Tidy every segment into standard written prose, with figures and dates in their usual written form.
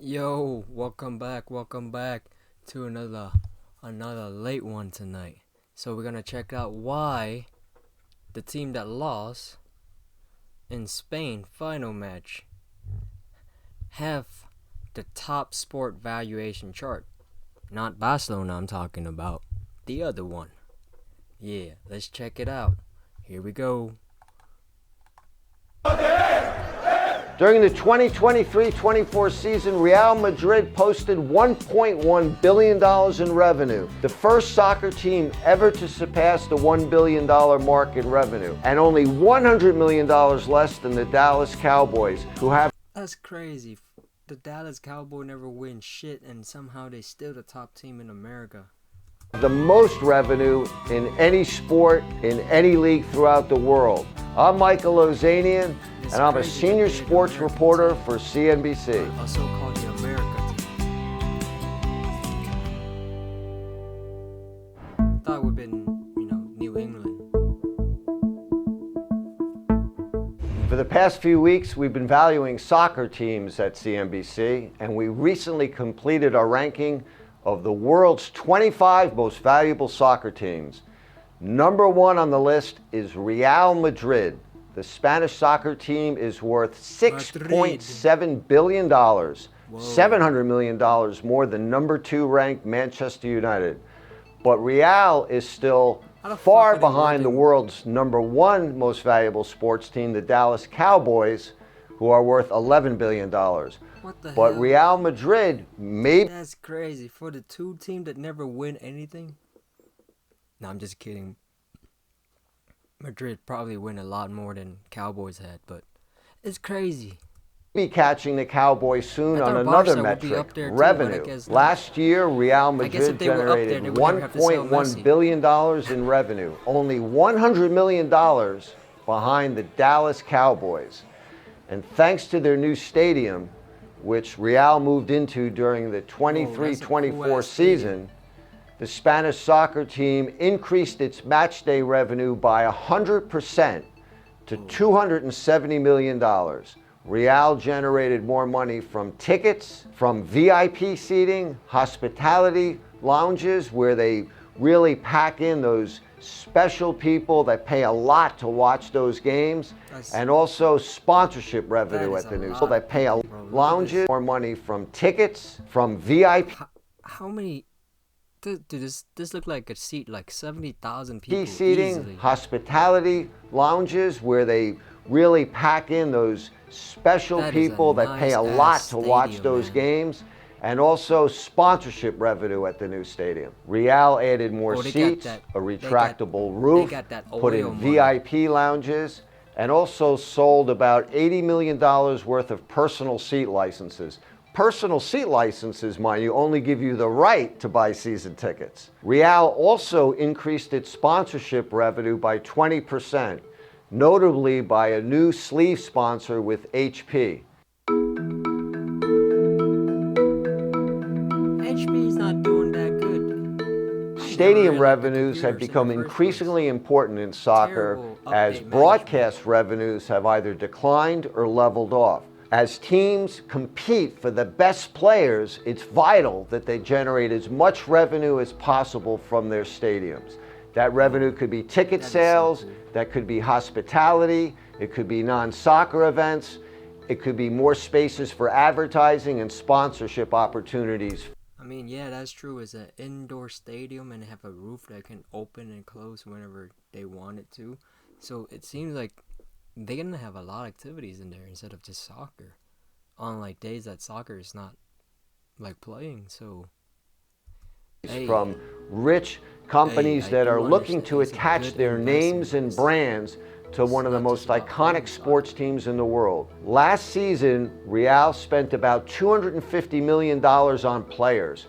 Yo, welcome back to another late one tonight. So we're gonna check out why the team that lost in Spain final match have the top sport valuation chart. Not Barcelona I'm talking about. The other one. Yeah, let's check it out. Here we go. During the 2023-24 season, Real Madrid posted $1.1 billion in revenue, the first soccer team ever to surpass the $1 billion mark in revenue, and only $100 million less than the Dallas Cowboys, who have... That's crazy. The Dallas Cowboys never win shit, and somehow they still the top team in America. the most revenue in any sport, in any league throughout the world. I'm Michael Ozanian, and I'm a senior sports reporter for CNBC. Also called the America team. Thought it would have been, New England. For the past few weeks, we've been valuing soccer teams at CNBC, and we recently completed our ranking of the world's 25 most valuable soccer teams. Number one on the list is Real Madrid. The Spanish soccer team is worth $6.7 billion, $700 million more than number two ranked Manchester United. But Real is still far behind the world's number one most valuable sports team, the Dallas Cowboys, who are worth $11 billion. What the But hell? Real Madrid may... That's crazy. For the two team that never win anything? No, I'm just kidding. Madrid probably win a lot more than Cowboys had, but it's crazy. be catching the Cowboys soon I on thought another Barca would be up metric, there too, but I revenue. guess not. Last year, Real I guess Madrid if they were up there, generated they would never have to sell $1.1 Messi. billion in revenue, only $100 million behind the Dallas Cowboys. And thanks to their new stadium, which Real moved into during the 23-24 season, the Spanish soccer team increased its matchday revenue by 100% to $270 million. Real generated more money from tickets, from VIP seating, hospitality lounges, where they really pack in those special people that pay a lot to watch those games, and also sponsorship revenue at the new school that pay a lounges, more money from tickets, from VIP How many? Dude, this look like a seat like 70,000 people seating, easily. hospitality lounges, where they really pack in those special That is a people that pay a nice-ass lot to watch stadium, those man. games, and also sponsorship revenue at the new stadium. Real added more Oh, they got seats, that- a they got- retractable roof, they got that put in oil money. VIP lounges, and also sold about $80 million worth of personal seat licenses. Personal seat licenses, mind you, only give you the right to buy season tickets. Real also increased its sponsorship revenue by 20%, notably by a new sleeve sponsor with HP. HP is not doing that good. Stadium really revenues good have computers in become the first increasingly important in soccer Terrible as update broadcast revenues have either declined or leveled off. As teams compete for the best players, it's vital that they generate as much revenue as possible from their stadiums. That revenue could be ticket That is so sales, cool. that could be hospitality, it could be non-soccer events, it could be more spaces for advertising and sponsorship opportunities. I mean, yeah, that's true. It's an indoor stadium and have a roof that can open and close whenever they want it to. So it seems like they're gonna have a lot of activities in there instead of just soccer. On like days that soccer is not like playing. So hey, From rich companies I that do are looking understand to it's a attach good their names and investment. brands to one of the not most just about iconic playing sports teams in the world. Last season, Real spent about $250 million on players,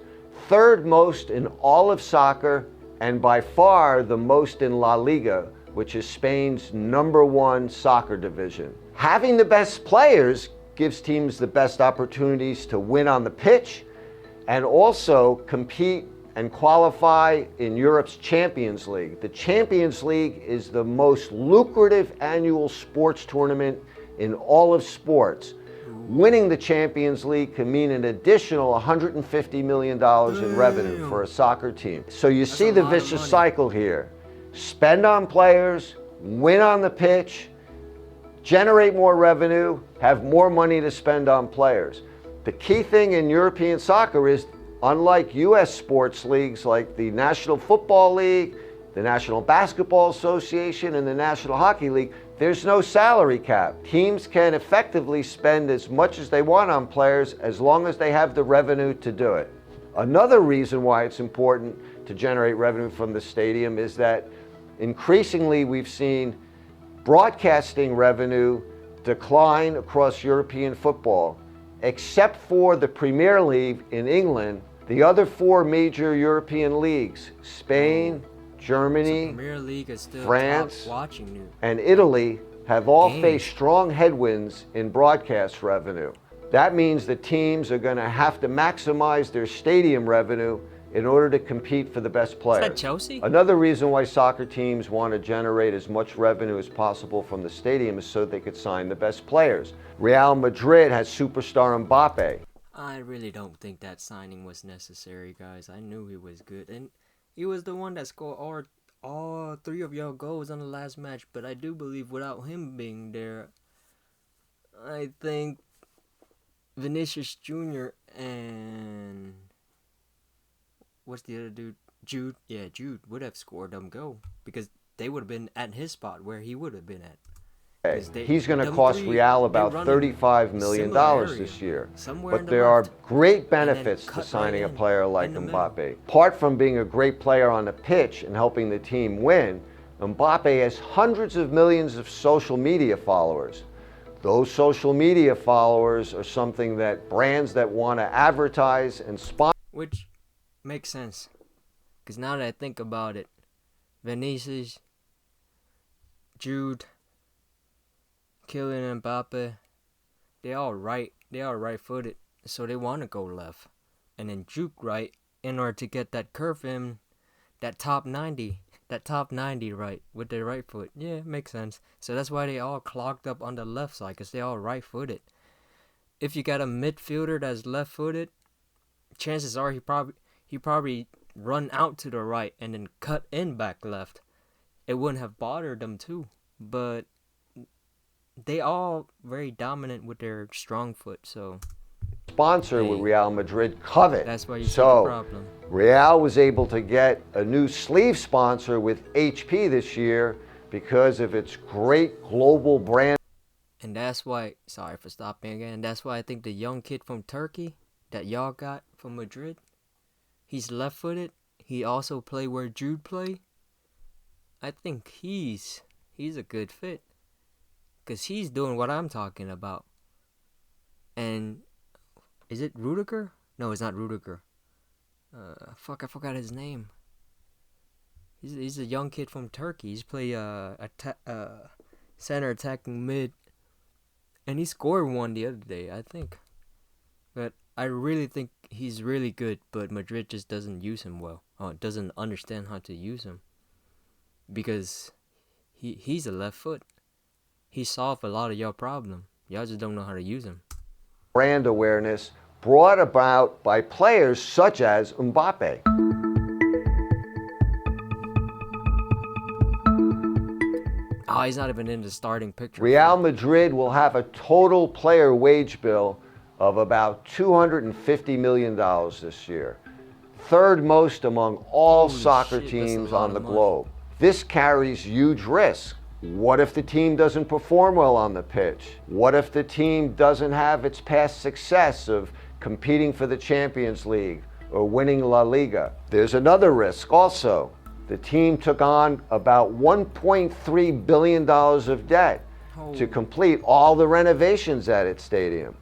third most in all of soccer, and by far the most in La Liga, which is Spain's number one soccer division. Having the best players gives teams the best opportunities to win on the pitch and also compete and qualify in Europe's Champions League. The Champions League is the most lucrative annual sports tournament in all of sports. Winning the Champions League can mean an additional $150 million in revenue for a soccer team. So you see the vicious cycle here. Spend on players, win on the pitch, generate more revenue, have more money to spend on players. The key thing in European soccer is, unlike US sports leagues like the National Football League, the National Basketball Association, and the National Hockey League, there's no salary cap. Teams can effectively spend as much as they want on players as long as they have the revenue to do it. Another reason why it's important to generate revenue from the stadium is that increasingly we've seen broadcasting revenue decline across European football. Except for the Premier League in England, the other four major European leagues, Spain, Germany, Premier League is still France, watching you. and Italy have all faced strong headwinds in broadcast revenue. That means the teams are going to have to maximize their stadium revenue in order to compete for the best players. Is that Chelsea? Another reason why soccer teams want to generate as much revenue as possible from the stadium is so they could sign the best players. Real Madrid has superstar Mbappe. I really don't think that signing was necessary, guys. I knew he was good, and he was the one that scored all three of your goals on the last match. But I do believe without him being there, I think Vinicius Jr. and what's the other dude? Jude. Yeah, Jude would have scored them goal because they would have been at his spot where he would have been at. He's going to cost Real about $35 million this year. But there are great benefits to signing a player like Mbappe. Apart from being a great player on the pitch and helping the team win, Mbappe has hundreds of millions of social media followers. Those social media followers are something that brands that want to advertise and sponsor. Which makes sense. Because now that I think about it, Vinicius, Jude, Kylian Mbappe, they all right-footed, so they want to go left. And then juke right in order to get that curve in, that top 90 right with their right foot. Yeah, it makes sense. So that's why they all clogged up on the left side, because they all right-footed. If you got a midfielder that's left-footed, chances are he probably run out to the right and then cut in back left. It wouldn't have bothered them too, but they all very dominant with their strong foot, so sponsor with Real Madrid covet. That's why you see the problem. Real was able to get a new sleeve sponsor with HP this year because of its great global brand. And that's why, sorry for stopping again, that's why I think the young kid from Turkey that y'all got from Madrid, he's left-footed. He also play where Jude play. I think he's a good fit. Because he's doing what I'm talking about. And is it Rudiger? No, it's not Rudiger. I forgot his name. He's a young kid from Turkey. He's play center attacking mid. And he scored one the other day, I think. But I really think he's really good, but Madrid just doesn't use him well. Doesn't understand how to use him. Because he's a left foot. He solved a lot of your problem. Y'all just don't know how to use him. Brand awareness brought about by players such as Mbappe. Oh, he's not even in the starting picture. Real Madrid will have a total player wage bill of about $250 million this year. Third most among all soccer teams on the globe. This carries huge risk. What if the team doesn't perform well on the pitch? What if the team doesn't have its past success of competing for the Champions League or winning La Liga? There's another risk also. The team took on about $1.3 billion of debt to complete all the renovations at its stadium.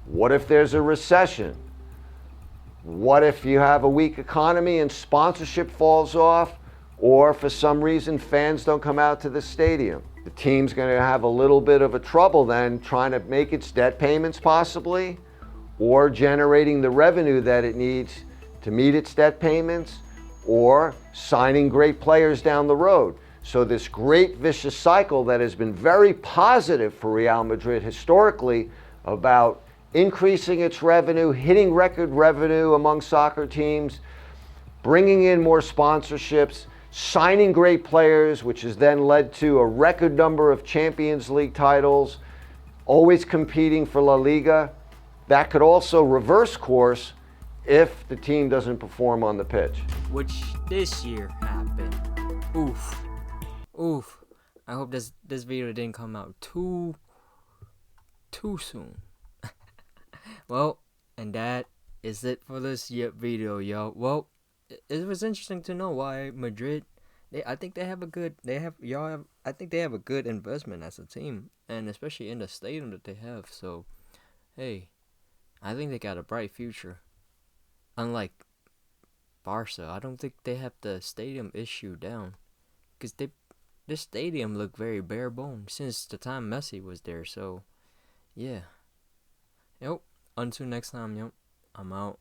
What if there's a recession? What if you have a weak economy and sponsorship falls off? Or for some reason fans don't come out to the stadium? The team's going to have a little bit of a trouble then trying to make its debt payments possibly, or generating the revenue that it needs to meet its debt payments, or signing great players down the road. So this great vicious cycle that has been very positive for Real Madrid historically about increasing its revenue, hitting record revenue among soccer teams, bringing in more sponsorships, signing great players, which has then led to a record number of Champions League titles, always competing for La Liga. That could also reverse course if the team doesn't perform on the pitch. Which this year happened. Oof. Oof. I hope this video didn't come out too soon. Well, and that is it for this video, yo. Well, it was interesting to know why Madrid. I think they have a good investment as a team, and especially in the stadium that they have. So, hey, I think they got a bright future. Unlike Barca, I don't think they have the stadium issue down, because this stadium looked very bare bones since the time Messi was there. So, yeah. Yep. Until next time, yep. I'm out.